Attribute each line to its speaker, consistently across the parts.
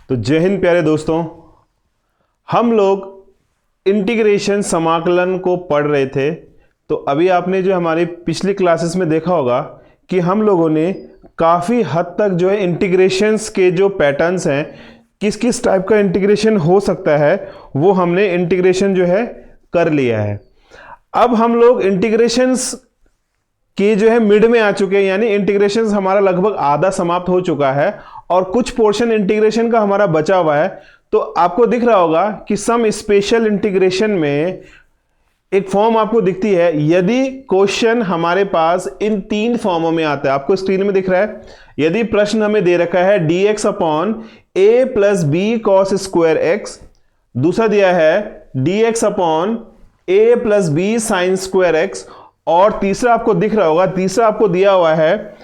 Speaker 1: तो जय हिंद प्यारे दोस्तों। हम लोग इंटीग्रेशन समाकलन को पढ़ रहे थे। तो अभी आपने जो हमारी पिछली क्लासेस में देखा होगा कि हम लोगों ने काफ़ी हद तक जो है इंटीग्रेशंस के जो पैटर्न्स हैं, किस किस टाइप का इंटीग्रेशन हो सकता है, वो हमने इंटीग्रेशन जो है कर लिया है। अब हम लोग इंटीग्रेशंस के जो है मिड में आ चुके हैं, यानी इंटीग्रेशन हमारा लगभग आधा समाप्त हो चुका है और कुछ पोर्शन इंटीग्रेशन का हमारा बचा हुआ है। तो आपको दिख रहा होगा कि सम स्पेशल इंटीग्रेशन में एक फॉर्म आपको दिखती है। यदि क्वेश्चन हमारे पास इन तीन फॉर्मों में आता है, आपको स्क्रीन में दिख रहा है। यदि प्रश्न हमें दे रखा है dx upon a plus B cos square x, दूसरा दिया है dx upon a plus B sine square x, और तीसरा आपको दिख रहा होगा, तीसरा आपको दिया हुआ है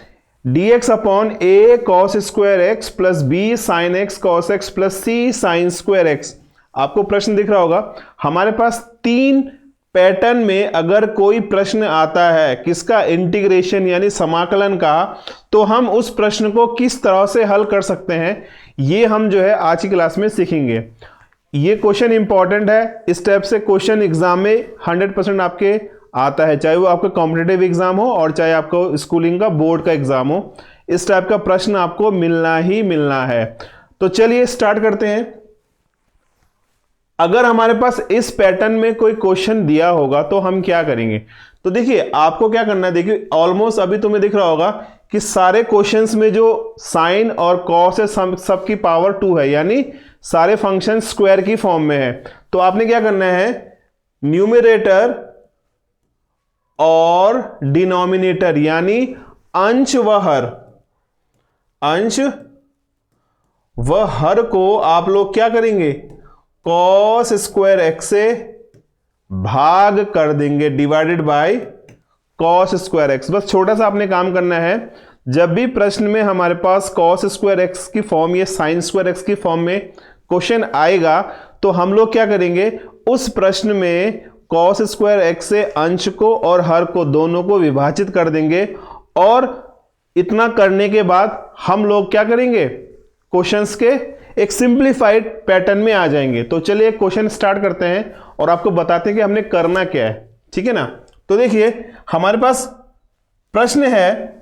Speaker 1: dx upon a cos square x plus b sine x cos x plus c sign square x. आपको प्रश्न दिख रहा होगा। हमारे पास तीन पैटर्न में अगर कोई प्रश्न आता है किसका, इंटीग्रेशन यानी समाकलन का, तो हम उस प्रश्न को किस तरह से हल कर सकते हैं, ये हम जो है आज की क्लास में सीखेंगे। ये क्वेश्चन इंपॉर्टेंट है। इस टाइप से क्वेश्चन एग्जाम में 100% आपके आता है, चाहे वो आपका कॉम्पिटिटिव एग्जाम हो और चाहे आपको स्कूलिंग का बोर्ड का एग्जाम हो। इस टाइप का प्रश्न आपको मिलना ही मिलना है। तो चलिए स्टार्ट करते हैं। अगर हमारे पास इस पैटर्न में कोई क्वेश्चन दिया होगा तो हम क्या करेंगे। तो देखिए आपको क्या करना है, देखिए ऑलमोस्ट अभी तुम्हें दिख रहा होगा कि सारे क्वेश्चंस में जो साइन और कॉस है सबकी पावर 2 है, यानी सारे फंक्शन स्क्वायर की फॉर्म में है। तो आपने क्या करना है, न्यूमरेटर और डिनोमिनेटर यानी अंश व हर, अंश व हर को आप लोग क्या करेंगे, कॉस स्क्वायर एक्स से भाग कर देंगे, divided by cos square x. बस छोटा सा आपने काम करना है। जब भी प्रश्न में हमारे पास कॉस स्क्वायर एक्स की फॉर्म या साइन स्क्वायर एक्स की फॉर्म में क्वेश्चन आएगा तो हम लोग क्या करेंगे, उस प्रश्न में कॉस स्क्वायर एक्स से अंश को और हर को दोनों को विभाजित कर देंगे, और इतना करने के बाद हम लोग क्या करेंगे, क्वेश्चंस के एक सिंप्लीफाइड पैटर्न में आ जाएंगे। तो चलिए क्वेश्चन स्टार्ट करते हैं और आपको बताते हैं कि हमने करना क्या है, ठीक है ना। तो देखिए हमारे पास प्रश्न है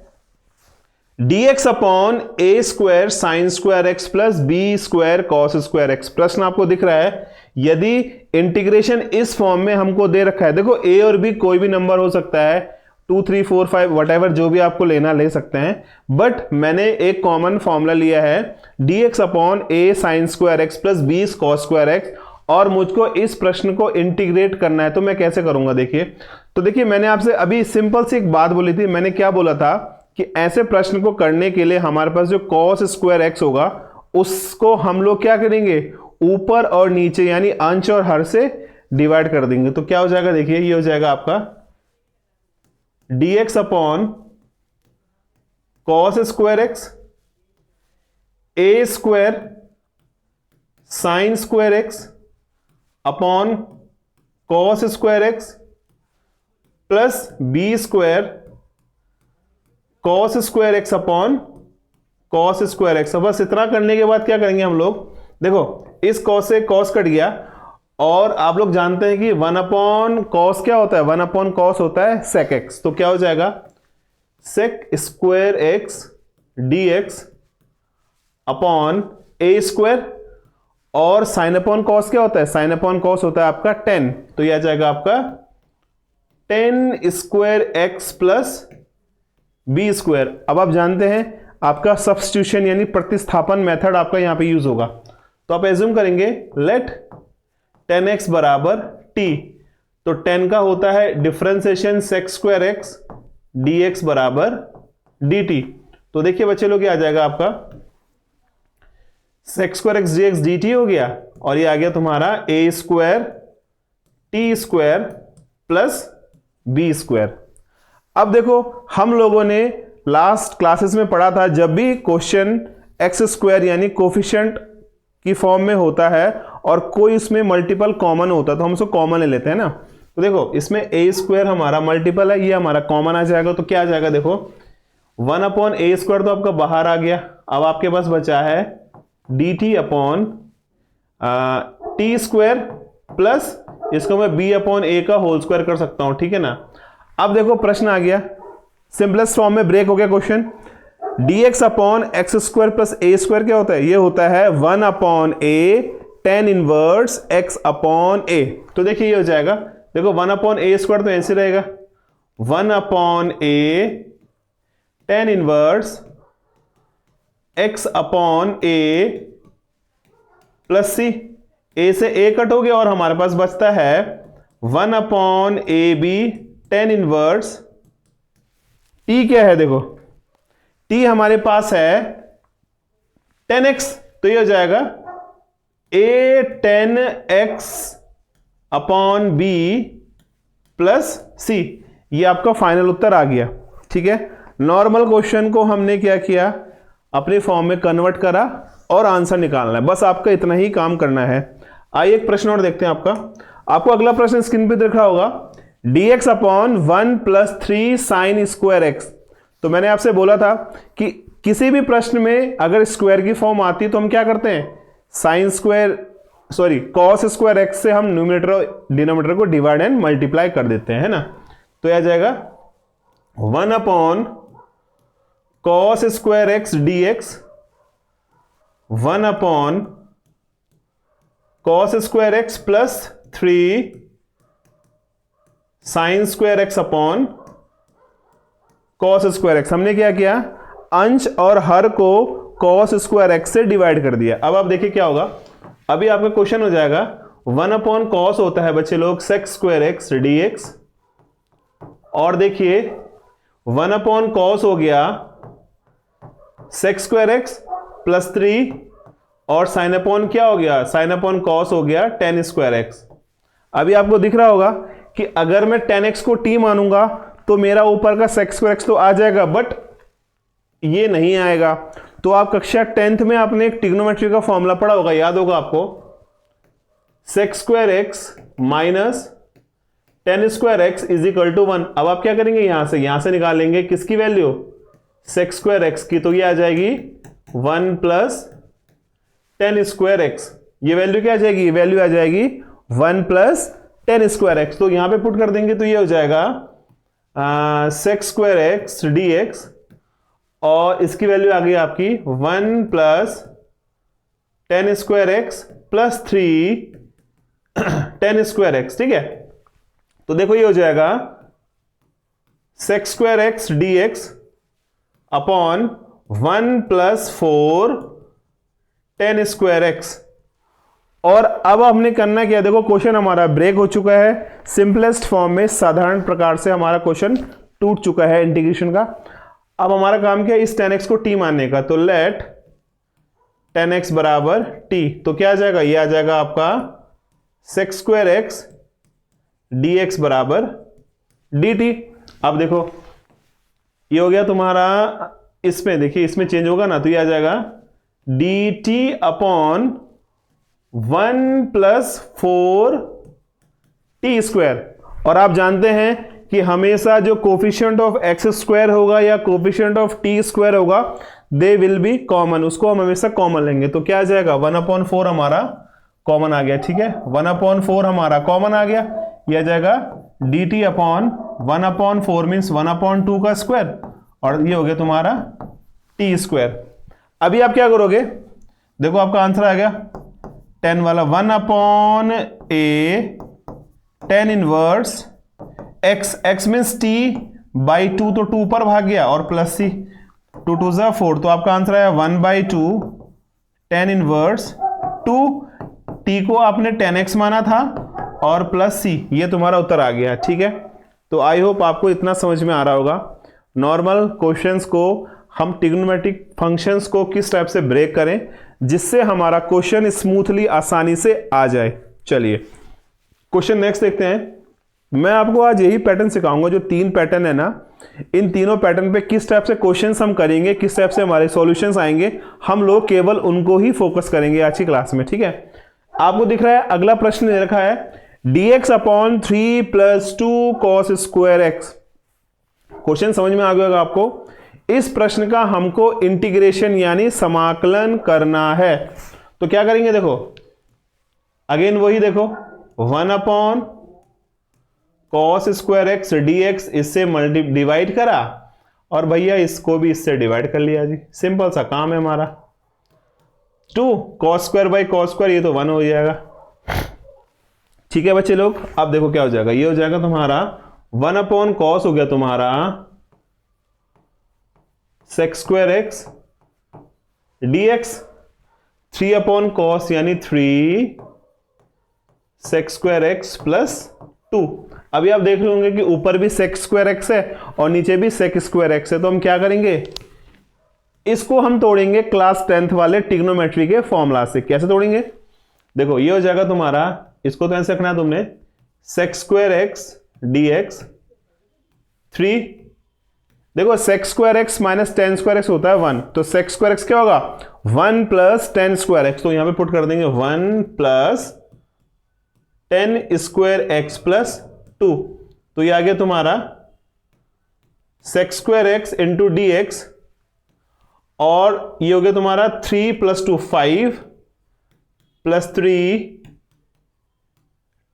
Speaker 1: dx upon a square sine square x plus B square cos square x. प्रश्न आपको दिख रहा है। यदि इंटीग्रेशन इस फॉर्म में हमको दे रखा है, देखो a और b कोई भी नंबर हो सकता है, 2 3 4 5 वटेवर, जो भी आपको लेना ले सकते हैं, बट मैंने एक कॉमन फॉर्मूला लिया है dx upon a sign square x plus b cos square x, और मुझको इस प्रश्न को इंटीग्रेट करना है। तो मैं कैसे करूंगा, देखिए। तो देखिए मैंने आपसे अभी सिंपल सी एक बात बोली थी। मैंने क्या बोला था कि ऐसे प्रश्न को करने के लिए हमारे पास जो कॉस स्क्वायर एक्स होगा उसको हम लोग क्या करेंगे, ऊपर और नीचे यानी अंश और हर से डिवाइड कर देंगे। तो क्या हो जाएगा, देखिए ये हो जाएगा आपका dx upon cos square x a square sine square x upon cos square x plus B square cos square x upon cos square x. बस इतना करने के बाद क्या करेंगे हम लोग, देखो इस कॉस से कॉस कट गया, और आप लोग जानते हैं कि 1 अपॉन कॉस क्या होता है, 1 अपॉन कॉस होता है सेक एक्स। तो क्या हो जाएगा, sec square x d x upon a square, और साइन अपॉन कॉस क्या होता है, साइन अपॉन कॉस होता है आपका 10। तो यह आ जाएगा आपका 10 square x plus B square. अब आप जानते हैं आपका सब्स्टिट्यूशन यानी प्रतिस्थापन मेथड आपका यहां पे यूज होगा। तो आप एज्यूम करेंगे लेट 10x बराबर t, तो 10 का होता है differentiation sec square x dx बराबर dt। तो देखिए बच्चे लोग, ये आ जाएगा आपका sec square x dx dt हो गया, और ये आ गया तुम्हारा a square t square plus b square. अब देखो हम लोगों ने लास्ट क्लासेस में पढ़ा था, जब भी क्वेश्चन एक्स स्क्वायर यानी कोफिशिएंट की फॉर्म में होता है और कोई उसमें मल्टीपल कॉमन होता है तो हम उसको कॉमन ले लेते हैं ना। तो देखो इसमें ए स्क्वायर हमारा मल्टीपल है, ये हमारा कॉमन आ जाएगा। तो क्या आ जाएगा, देखो 1 अपॉन ए स्क्वायर तो आपका बाहर आ गया। अब आपके पास बचा है D t upon t square plus इसको मैं बी अपॉन ए का होल स्क्वायर कर सकता हूं, ठीक है ना। अब देखो प्रश्न आ गया, सिंपलेस्ट फॉर्म में ब्रेक हो गया question. dx upon x square plus a square क्या होता है, ये होता है 1 upon a tan inverse x upon a. तो देखिए ये हो जाएगा, देखो 1 अपॉन ए स्क्वायर तो ऐसे रहेगा 1 upon a tan inverse x upon A plus सी, ए से ए कट हो गया और हमारे पास बचता है 1 upon A B tan inverse t क्या है, देखो t हमारे पास है 10x, तो ये हो जाएगा a tan x upon b plus c। ये आपका फाइनल उत्तर आ गया, ठीक है। नॉर्मल क्वेश्चन को हमने क्या किया, अपने फॉर्म में कन्वर्ट करा और आंसर निकालना है, बस आपका इतना ही काम करना है। आइए एक प्रश्न और देखते हैं आपको अगला प्रश्न स्क्रीन पे दिख रहा होगा, dx upon 1 plus 3 sign square x. तो मैंने आपसे बोला था कि किसी भी प्रश्न में अगर स्क्वायर की फॉर्म आती है तो हम क्या करते हैं, कॉस स्क्वायर एक्स से हम न्यूमरेटर और डिनोमिनेटर को डिवाइड एंड मल्टीप्लाई कर देते हैं, है ना। तो यह आ जाएगा 1 upon cos square x d x 1 upon cos square x plus 3 sign square x upon cos square x. हमने क्या किया, अंश और हर को कॉस स्क्वायर एक्स से डिवाइड कर दिया। अब आप देखिए क्या होगा, अभी आपका क्वेश्चन हो जाएगा 1 अपॉन कॉस होता है बच्चे लोग sec square x d x, और देखिए 1 अपॉन कॉस हो गया सेक स्क्वायर एक्स प्लस 3 और साइन अपॉन क्या हो गया, साइन अपॉन कॉस हो गया tan स्क्वायर एक्स। अभी आपको दिख रहा होगा कि अगर मैं tan x को t मानूंगा तो मेरा ऊपर का सेक स्क्वायर एक्स तो आ जाएगा, बट ये नहीं आएगा। तो आप कक्षा 10th में आपने एक ट्रिग्नोमेट्री का फॉर्मूला पढ़ा होगा, याद होगा आपको, sec square x minus tan square x is equal to 1। अब आप क्या करेंगे, यहां से निकालेंगे किसकी वैल्यू, सेक स्क्वायर एक्स की, तो ये आ जाएगी 1 प्लस tan स्क्वायर एक्स। ये वैल्यू क्या आ जाएगी, वैल्यू आ जाएगी 1 प्लस tan स्क्वायर एक्स। तो यहां पे पुट कर देंगे तो ये हो जाएगा sec square x d x, और इसकी वैल्यू आ गई आपकी 1 plus tan square x plus 3 tan square x, ठीक है। तो देखो ये हो जाएगा sec square x d x upon 1 plus 4 tan square x. और अब हमने करना क्या, देखो क्वेश्चन हमारा ब्रेक हो चुका है, सिंपलेस्ट फॉर्म में साधारण प्रकार से हमारा क्वेश्चन टूट चुका है इंटीग्रेशन का। अब हमारा काम क्या है, इस tan x को t मानने का। तो लेट tan x बराबर t, तो क्या आ जाएगा, ये आ जाएगा आपका sec square x d x बराबर डी टी। अब देखो ये हो गया तुम्हारा, इसमें देखिए इसमें चेंज होगा ना, तो ये आ जाएगा D t upon 1 plus 4 t square. और आप जानते हैं कि हमेशा जो कोफिशिएंट ऑफ एक्स स्क्वायर होगा या कोफिशिएंट ऑफ टी स्क्वायर होगा, दे विल बी कॉमन, उसको हम हमेशा कॉमन लेंगे। तो क्या आ जाएगा, 1/4 हमारा कॉमन आ गया, ठीक है, 1/4 हमारा कॉमन आ गया। ये आ जाएगा डी टी अपॉन 1/4 मीन्स 1/2 का स्क्वायर, और ये हो गया तुम्हारा टी स्क्वायर। अभी आप क्या करोगे, देखो आपका आंसर आ गया 10 वाला, 1 upon a tan inverse x, x means t by 2, तो 2 पर भाग गया, और प्लस c, 2 2 जा 4, तो आपका आंसर आया 1/2 tan इनवर्स 2, t को आपने tan x माना था और प्लस c, ये तुम्हारा उत्तर आ गया, ठीक है। तो आई होप आपको इतना समझ में आ रहा होगा नॉर्मल क्वेश्चंस को हम ट्रिग्नोमेट्रिक फंक्शंस को किस टाइप से ब्रेक करें जिससे हमारा क्वेश्चन स्मूथली आसानी से आ जाए। चलिए क्वेश्चन नेक्स्ट देखते हैं। मैं आपको आज यही पैटर्न सिखाऊंगा, जो 3 पैटर्न है ना, इन तीनों पैटर्न पे किस टाइप से क्वेश्चंस हम करेंगे, किस टाइप से हमारे सॉल्यूशंस आएंगे, हम लोग केवल उनको ही फोकस करेंगे आज की क्लास में, ठीक है। आपको दिख रहा है अगला प्रश्न दे रखा है dx upon 3 plus 2 cos square x. Question समझ में आ गया होगा आपको। इस प्रश्न का हमको इंटीग्रेशन यानी समाकलन करना है। तो क्या करेंगे, देखो अगेन वही देखो 1 upon cos square x d x, इससे डिवाइड करा और भैया इसको भी इससे डिवाइड कर लिया जी, सिंपल सा काम है हमारा। 2 cos square by cos square, ये तो 1 हो जाएगा। ठीक है बच्चे लोग, अब देखो क्या हो जाएगा, ये हो जाएगा तुम्हारा 1 अपॉन कॉस हो गया तुम्हारा sec square x d x, 3 upon cos यानी 3 सेक स्क्वायर एक्स प्लस 2। अभी आप देख रहे होंगे कि ऊपर भी सेक स्क्वायर एक्स है और नीचे भी सेक स्क्वायर एक्स है, तो हम क्या करेंगे, इसको हम तोड़ेंगे क्लास 10th वाले ट्रिग्नोमेट्री के फॉर्मूला से। कैसे तोड़ेंगे, देखो ये हो जाएगा तुम्हारा, इसको तो ऐसे रखना है तुमने, sec square x d x 3, देखो sec square x minus tan square x होता है 1, तो सेक स्क्वायर एक्स क्या होगा 1 प्लस टेन स्क्वायर एक्स, तो यहां पे पुट कर देंगे 1 प्लस 10 स्क्वायर एक्स प्लस 2, तो ये आ गया तुम्हारा sec square x into d x, और ये हो गया तुम्हारा 3 plus 2 5 plus 3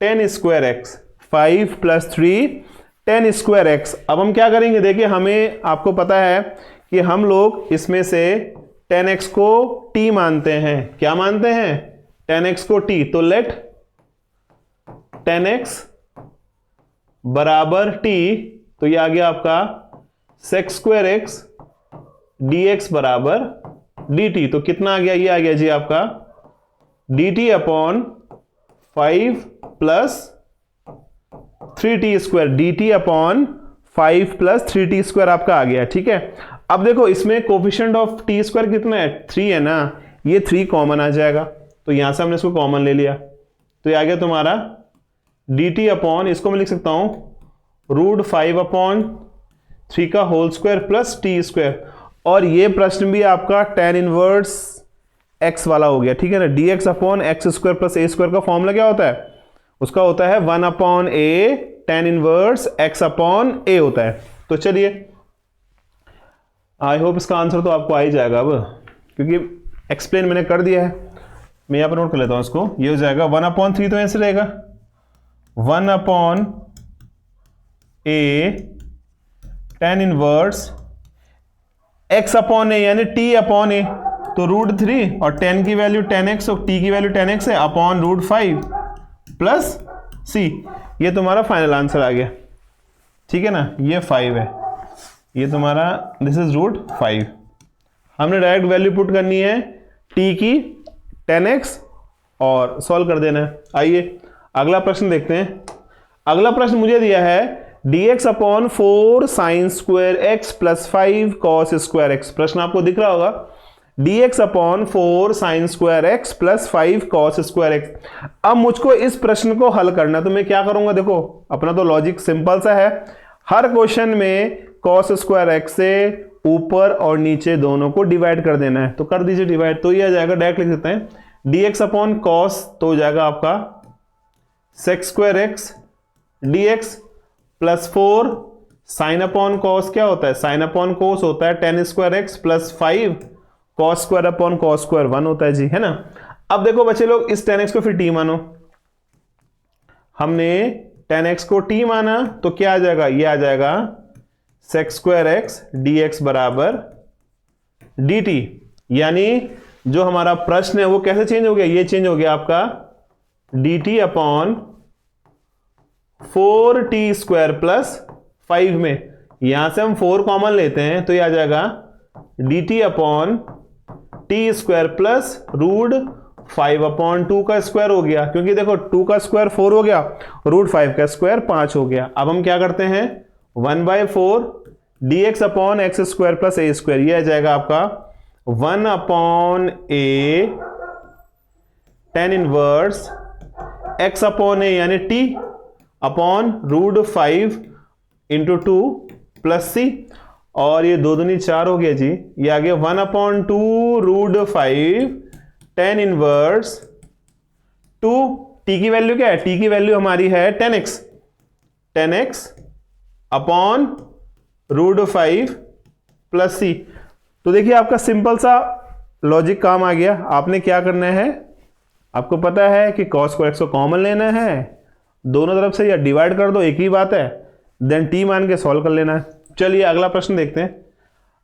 Speaker 1: 10 square x, 5 plus 3 10 square x. अब हम क्या करेंगे, देखिए हमें, आपको पता है कि हम लोग इसमें से 10x को t मानते हैं। क्या मानते हैं, 10x को t, तो लेट 10x बराबर t, तो ये आ गया आपका सेक स्क्वायर एक्स dx बराबर dt, तो कितना आ गया, ये आ गया जी आपका dt upon 5 plus 3t square, dt upon 5 plus 3t square आपका आ गया। ठीक है, अब देखो इसमें कोफिशिएंट ऑफ t स्क्वायर कितना है, 3 है ना, ये 3 कॉमन आ जाएगा, तो यहां से हमने इसको कॉमन ले लिया, तो ये आ गया तुम्हारा dt अपॉन, इसको मैं लिख सकता हूं रूट 5 अपॉन 3 का whole square plus t square. और ये प्रश्न भी आपका tan इनवर्स x वाला हो गया। ठीक है ना, dx upon x square plus a square का फॉर्मूला क्या होता है, उसका होता है 1 upon a tan inverse x upon a होता है। तो चलिए, आई होप इसका आंसर तो आपको आ ही जाएगा अब, क्योंकि एक्सप्लेन मैंने कर दिया है। मैं यहां पर नोट कर लेता हूं इसको, ये हो जाएगा 1 अपॉन 3, तो ऐसे रहेगा 1 upon a tan inverse x upon a यानी t अपॉन ए, तो रूट 3 और 10 की वैल्यू 10x और t की वैल्यू 10x है, अपॉन रूट 5 प्लस c, ये तुम्हारा फाइनल आंसर आ गया। ठीक है ना, ये 5 है, ये तुम्हारा दिस इज रूट 5। हमने डायरेक्ट वैल्यू पुट करनी है t की 10x और सॉल्व कर देना है। आइए अगला प्रश्न देखते हैं। अगला प्रश्न मुझे दिया है dx upon 4 sign square x plus 5 cos square x. प्रश्न आपको दिख रहा होगा, dx upon 4 sign square x plus 5 cos square x. अब मुझको इस प्रश्न को हल करना है, तो मैं क्या करूंगा, देखो अपना तो लॉजिक सिंपल सा है, हर क्वेश्चन में कॉस स्क्वायर एक्स से ऊपर और नीचे दोनों को डिवाइड कर देना है, तो कर दीजिए डिवाइड, तो ये आ जाएगा, डायरेक्ट लिख देते हैं dx अपॉन कॉस, तो हो जाएगा आपका sec square x dx plus 4 sine upon cos, क्या होता है साइन अपॉन कोस होता है 10 square x plus 5 cos square upon cos square 1 होता है जी, है ना। अब देखो बच्चे लोग, इस 10x को फिर t मानो, हमने 10x को t माना, तो क्या आ जाएगा, ये आ जाएगा सेक स्क्वायर एक्स dx बराबर dt, यानी जो हमारा प्रश्न है वो कैसे चेंज हो गया, ये चेंज हो गया आपका dt upon 4t square plus 5 में, यहां से हम 4 कॉमन लेते हैं, तो ये आ जाएगा dt upon t square plus root 5 upon 2 का स्क्वायर हो गया, क्योंकि देखो 2 का स्क्वायर 4 हो गया, रूट 5 का स्क्वायर 5 हो गया। अब हम क्या करते हैं, 1/4 dx upon x square plus a square, ये आ जाएगा आपका 1 upon a tan inverse x upon a यानी t upon root 5 into 2 plus c, और ये 2 दूनी 4 हो गया जी, ये आ गया 1 upon 2 root 5 tan inverse 2, t की वैल्यू क्या है, t की वैल्यू हमारी है 10x अपॉन रूट 5 प्लस सी। तो देखिए आपका सिंपल सा लॉजिक काम आ गया। आपने क्या करना है, आपको पता है कि cos को x को कॉमन लेना है, दोनों तरफ से या डिवाइड कर दो, एक ही बात है, देन t मान के सॉल्व कर लेना है। चलिए अगला प्रश्न देखते हैं।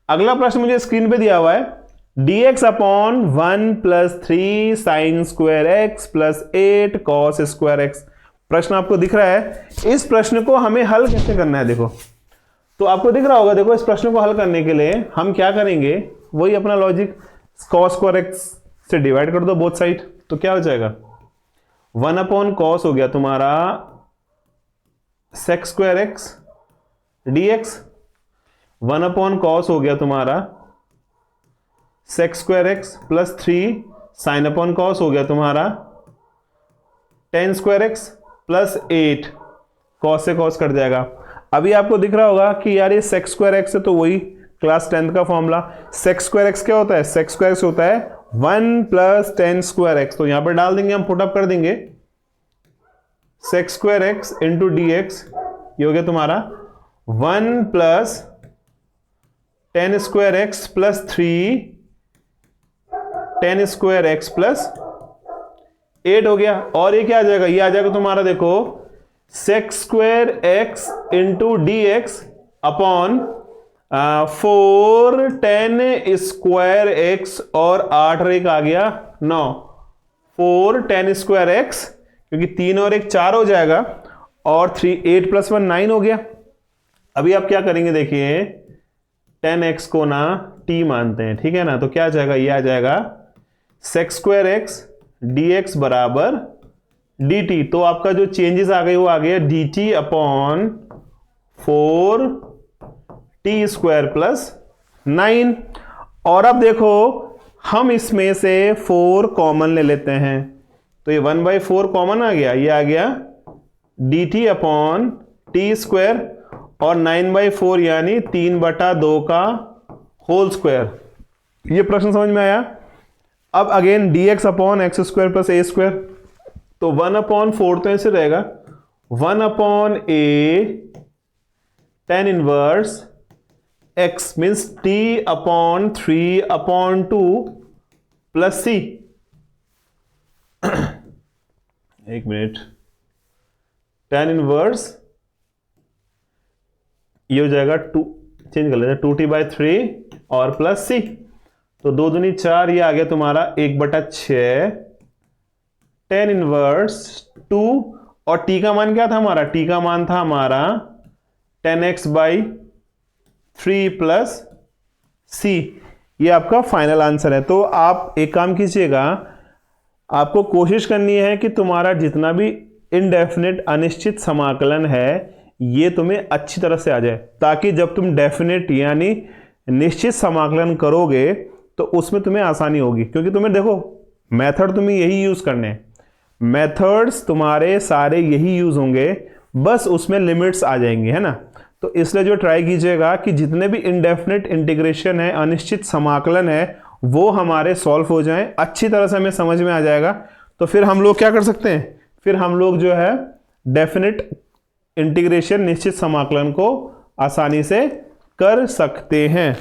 Speaker 1: अगला प्रश्न मुझे स्क्रीन पे दिया हुआ है, dx upon 1 plus 3 sign square x plus 8 cos square x. प्रश्न आपको दिख रहा है। इस प्रश्न को हमें हल कैसे करना है, देखो तो आपको दिख रहा होगा। देखो इस प्रश्न को हल करने के लिए हम क्या करेंगे, वही अपना लॉजिक, कॉस स्क्वायर एक्स से डिवाइड कर दो बोथ साइड, तो क्या हो जाएगा 1 अपॉन कॉस हो गया तुम्हारा sec square x dx, 1 upon cos हो गया तुम्हारा sec square x plus 3 sine upon cos हो गया तुम्हारा tan square x plus 8, cos से कॉस कट जाएगा। अभी आपको दिख रहा होगा कि यार ये सेक स्क्वायर एक्स है, तो वही क्लास 10th का फॉर्मूला। सेक स्क्वायर एक्स क्या होता है, सेक स्क्वायर एक्स होता है 1 प्लस 10 स्क्वायर एक्स। तो यहां पर डाल देंगे, हम पुटअप कर देंगे sec square x into d x, ये हो गया तुम्हारा 1 plus 10 square x plus 3 10 square x plus 8 हो गया। और ये क्या आ जाएगा, ये आ जाएगा तुम्हारा देखो sec square x into d x upon 4 10 square x और 8 और 1 आ गया 9, 4 10 स्क्वायर एक्स, क्योंकि 3 और 1 4 हो जाएगा, और 3 8 प्लस 1 9 हो गया। अभी आप क्या करेंगे, देखिए 10x को ना t मानते हैं, ठीक है ना, तो क्या आ जाएगा, ये आ जाएगा sec square x d x बराबर डी टी। तो आपका जो चेंजेस आ गए वो आ गया d t upon 4 t square plus 9। और अब देखो हम इसमें से 4 कॉमन ले लेते हैं, तो ये 1/4 कॉमन आ गया, ये आ गया d t upon t square, और 9/4 यानी 3/2 का होल स्क्वायर। ये प्रश्न समझ में आया। अब again dx upon x square plus a square, तो 1/4 तो ऐसे रहेगा 1 upon a tan inverse x means t upon 3/2 plus c। एक मिनट, tan इनवर्स ये हो जाएगा 2, चेंज कर लेते हैं 2t/3 और प्लस c, तो 2 दूनी 4, ये आ गया तुम्हारा 1/6 tan इनवर्स 2, और t का मान क्या था हमारा, t का मान था हमारा 10x/3 प्लस c। ये आपका फाइनल आंसर है। तो आप एक काम कीजिएगा, आपको कोशिश करनी है कि तुम्हारा जितना भी इनडेफिनेट अनिश्चित समाकलन है ये तुम्हें अच्छी तरह से आ जाए, ताकि जब तुम डेफिनेट यानी निश्चित समाकलन करोगे तो उसमें तुम्हें आसानी होगी। क्योंकि तुम्हें देखो मेथड तुम्हें यही यूज करने हैं, मेथड्स तुम्हारे सारे यही यूज होंगे, बस उसमें लिमिट्स आ जाएंगे, है ना। तो इसलिए जो ट्राई कीजिएगा कि जितने भी इनडेफिनेट इंटीग्रेशन है, अनिश्चित समाकलन है, वो हमारे सॉल्व हो जाएं, अच्छी तरह से हमें समझ में आ जाएगा। तो फिर हम लोग क्या कर सकते हैं, फिर हम लोग जो है डेफिनेट इंटीग्रेशन निश्चित समाकलन को आसानी से कर सकते हैं।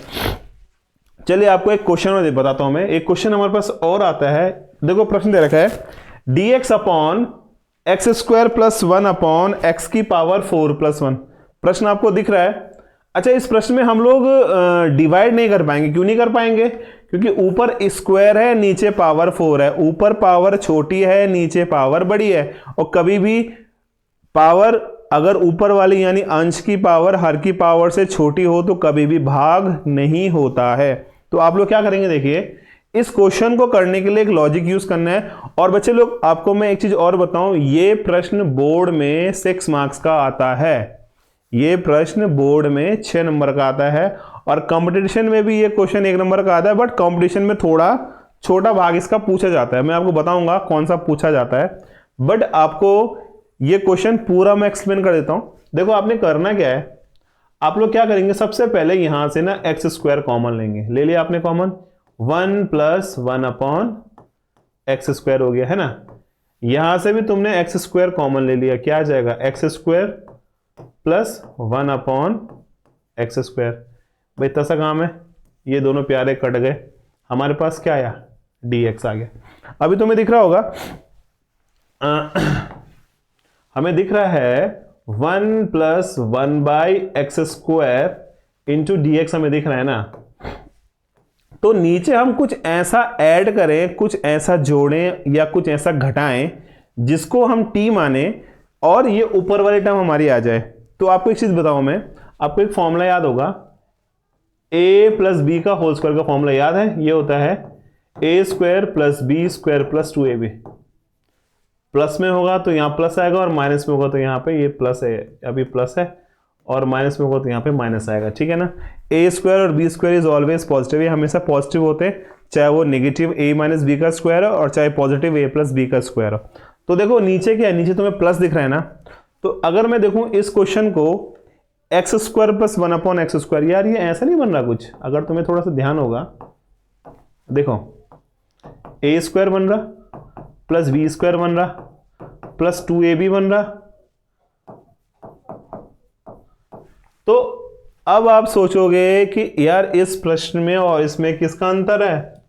Speaker 1: चलिए आपको एक क्वेश्चन में बताता हूं मैं। एक क्वेश्चन हमारे पास और आता है, देखो प्रश्न दे रखा है dx upon x square plus 1 upon x की पावर 4 प्लस 1। प्रश्न आपको दिख रहा है। अच्छा, इस प्रश्न में हम लोग डिवाइड नहीं कर पाएंगे। क्यों नहीं कर पाएंगे, क्योंकि ऊपर स्क्वायर है, नीचे पावर 4 है, ऊपर पावर छोटी है, नीचे पावर बड़ी है, और कभी भी पावर अगर ऊपर वाली यानी अंश की पावर हर की पावर से छोटी हो तो कभी भी भाग नहीं होता है। तो आप लोग क्या करेंगे, देखिए इस क्वेश्चन को करने के लिए एक लॉजिक यूज करना है। और बच्चे लोग आपको मैं एक चीज और बताऊं, ये प्रश्न बोर्ड में 6 मार्क्स का आता है, ये प्रश्न बोर्ड में 6 नंबर का आता है, और कंपटीशन में भी ये क्वेश्चन 1 नंबर का आता है, बट कंपटीशन में थोड़ा छोटा भाग इसका पूछा जाता है। मैं आपको बताऊंगा कौन सा पूछा जाता है, बट आपको ये क्वेश्चन पूरा मैं एक्सप्लेन कर देता हूं। देखो आपने करना क्या है, आप लोग क्या करेंगे, सबसे पहले यहां से ना एक्स स्क्वायर कॉमन लेंगे। ले लिया आपने common, 1 plus 1 upon x square हो गया, है ना। यहां से भी तुमने एक्स स्क्वायर कॉमन ले लिया, क्या आ जाएगा x square plus 1 upon x square. भाई इतना सा काम है, ये दोनों प्यारे कट गए, हमारे पास क्या आया, dx आ गया। अभी तुम्हें दिख रहा होगा, हमें दिख रहा है 1 + 1/x² इंटू dx हमें दिख रहा है ना। तो नीचे हम कुछ ऐसा ऐड करें, कुछ ऐसा जोड़ें या कुछ ऐसा घटाएं जिसको हम t माने और ये ऊपर वाली टर्म हमारी आ जाए। तो आपको एक चीज बताऊं मैं, आपको एक फॉर्मूला याद होगा, a + b का होल स्क्वायर का फॉर्मूला याद है, ये होता है a² + b² + 2ab। प्लस में होगा तो यहां प्लस आएगा और माइनस में होगा तो यहां पे ये प्लस है, अभी प्लस है, और माइनस में होगा तो यहां पे माइनस आएगा, ठीक है ना। a² और b² इज ऑलवेज पॉजिटिव, ये हमेशा पॉजिटिव होते हैं, चाहे वो नेगेटिव a - b का स्क्वायर हो और चाहे पॉजिटिव a + b का स्क्वायर हो। तो देखो नीचे क्या है, नीचे तुम्हें प्लस दिख रहा है ना। तो अगर मैं देखूं इस क्वेश्चन को x² + 1/x², यार ये ऐसा नहीं बन रहा कुछ, अगर तुम्हें थोड़ा सा ध्यान होगा, देखो a² बन रहा प्लस b² बन रहा प्लस 2ab बन रहा। तो अब आप सोचोगे कि यार इस प्रश्न में और इसमें किसका अंतर है,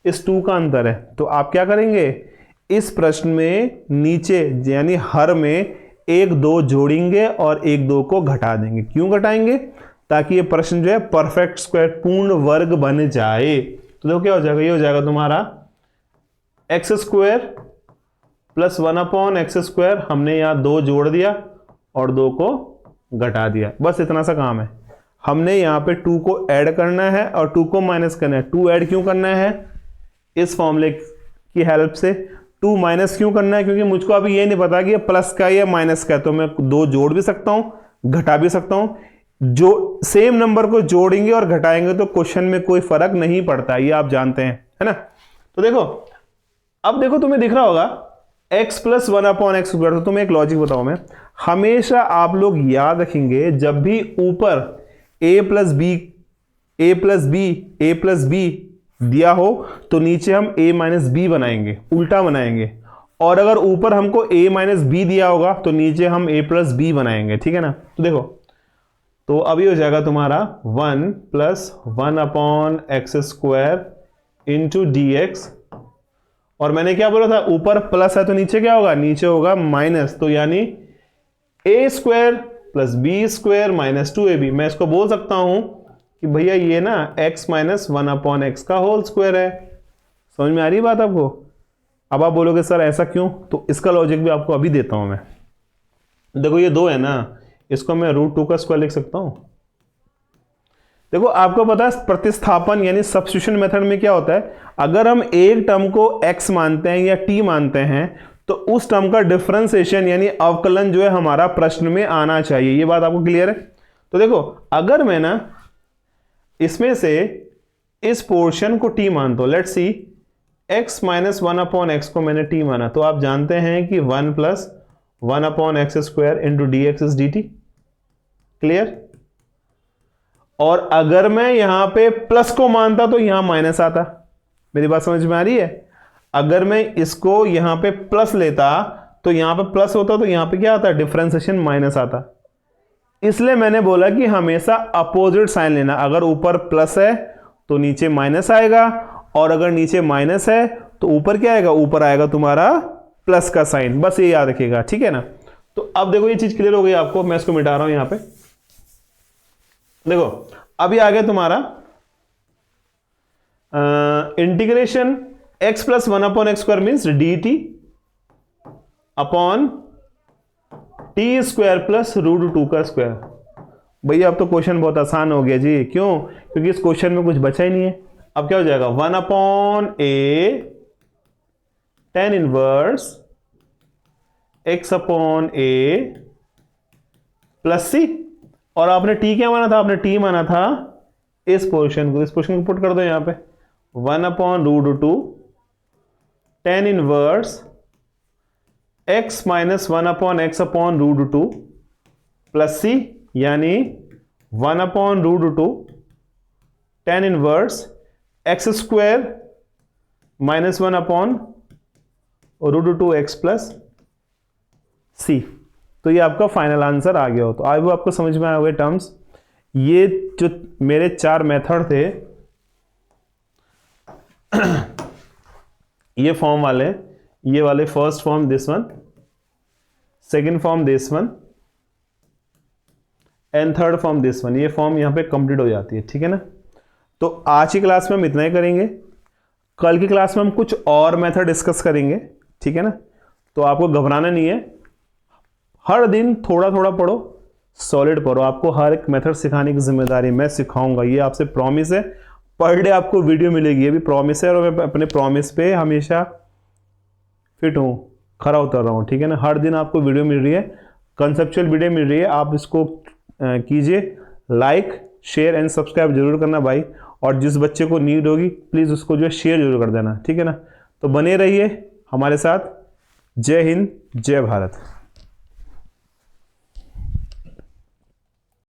Speaker 1: इस 2 का अंतर है। तो आप क्या करेंगे, इस प्रश्न में नीचे यानी हर में 1 2 जोड़ेंगे और 1 2 को घटा देंगे। क्यों घटाएंगे, ताकि ये प्रश्न जो है परफेक्ट स्क्वायर पूर्ण वर्ग बन जाए। तो देखो क्या हो जाएगा, ये हो जाएगा तुम्हारा x² + 1/x², हमने यहां 2 जोड़ दिया और 2 को घटा दिया, बस इतना सा काम है। हमने यहां पे 2 को ऐड करना है और 2 को माइनस करना है। 2 ऐड क्यों करना है, इस फॉर्मूले की हेल्प से। 2 माइनस क्यों करना है, क्योंकि मुझको अभी ये नहीं पता कि ये प्लस का या माइनस का है, तो मैं 2 जोड़ भी सकता हूं घटा भी सकता हूं। जो सेम नंबर को जोड़ेंगे और घटाएंगे तो क्वेश्चन में कोई फर्क नहीं पड़ता, ये आप जानते हैं, है ना। तो देखो अब देखो तुम्हें दिख रहा होगा x + 1/x²। तो तुम्हें एक लॉजिक बताऊं मैं, हमेशा आप लोग याद रखेंगे जब भी ऊपर a + b दिया हो तो नीचे हम a - b बनाएंगे, उल्टा बनाएंगे। और अगर ऊपर हमको a - b दिया होगा तो नीचे हम a + b बनाएंगे, ठीक है ना। तो देखो, तो अभी हो जाएगा तुम्हारा 1 + 1/x² इंटू dx। और मैंने क्या बोला था, ऊपर प्लस है तो नीचे क्या होगा, नीचे होगा माइनस। तो यानी a² + b² - 2ab। मैं इसको बोल सकता हूं कि भैया ये ना x - 1/x का होल स्क्वायर है। समझ में आ रही बात आपको। अब आप बोलोगे सर ऐसा क्यों, तो इसका लॉजिक भी आपको अभी देता हूं मैं। देखो ये 2 है ना, इसको मैं √2 का स्क्वायर लिख सकता हूं। देखो आपको पता है प्रतिस्थापन यानी सब्स्टिट्यूशन मेथड में क्या होता है, अगर हम एक टर्म को x मानते हैं या t मानते हैं तो उस टर्म का डिफरेंशिएशन यानी अवकलन जो है हमारा प्रश्न में आना चाहिए। ये बात आपको क्लियर है। तो देखो अगर मैं ना इसमें से इस पोर्शन को t मानता हूं, लेट्स सी x - 1/x को मैंने t माना, तो आप जानते हैं कि 1 + 1/x² into dx is dt। Clear. और अगर मैं यहां पे प्लस को मानता तो यहां माइनस आता। मेरी बात समझ में आ रही है। अगर मैं इसको यहां पे प्लस लेता तो यहां पे प्लस होता, तो यहां पे क्या आता, डिफरेंशिएशन माइनस आता। इसलिए मैंने बोला कि हमेशा अपोजिट साइन लेना। अगर ऊपर प्लस है तो नीचे माइनस आएगा, और अगर नीचे माइनस है तो ऊपर क्या आएगा, ऊपर आएगा तुम्हारा प्लस का साइन। बस ये याद रखिएगा, ठीक है ना। तो अब देखो ये चीज क्लियर हो गई आपको। मैं इसको मिटा रहा हूं यहां पे। देखो अभी आ गया तुम्हारा integration x + 1/x² means dt upon t² + √2 का स्क्वायर। भैया अब तो क्वेश्चन बहुत आसान हो गया जी। क्यों, क्योंकि इस क्वेश्चन में कुछ बचा ही नहीं है। अब क्या हो जाएगा, 1/a tan inverse x/a plus c। और आपने t क्या माना था, आपने t माना था इस पोर्शन को। इस पोर्शन को पुट कर दो यहां पे, 1/√2 tan inverse x - 1/x/√2 plus c, यानी 1/√2 tan inverse x² - 1/√2x plus c। तो ये आपका फाइनल आंसर आ गया हो। तो आई वो आपको समझ में आए हुए टर्म्स। ये जो मेरे 4 मेथड थे ये फॉर्म वाले, ये वाले first form this one, second form this one and third form this one, ये फॉर्म यहां पे कंप्लीट हो जाती है। ठीक है ना। तो आज की क्लास में हम इतना ही करेंगे। कल की क्लास में हम कुछ और मेथड डिस्कस करेंगे। ठीक है ना। तो आपको घबराना नहीं है, हर दिन थोड़ा थोड़ा पढ़ो, सॉलिड पढ़ो। आपको हर एक मेथड सिखाने की जिम्मेदारी मैं सिखाऊंगा, ये आपसे प्रॉमिस है। पर डे आपको वीडियो मिलेगी, ये भी प्रॉमिस है, और मैं अपने प्रॉमिस पे हमेशा फिट हूँ, खरा उतर रहा हूँ। ठीक है ना। हर दिन आपको वीडियो मिल रही है, कंसेप्चुअल वीडियो मिल रही है। आप इसको कीजिए, लाइक शेयर एंड सब्सक्राइब जरूर करना भाई। और जिस बच्चे को नीड होगी प्लीज़ उसको जो है शेयर जरूर कर देना। ठीक है ना। तो बने रहिए हमारे साथ। जय हिंद, जय भारत।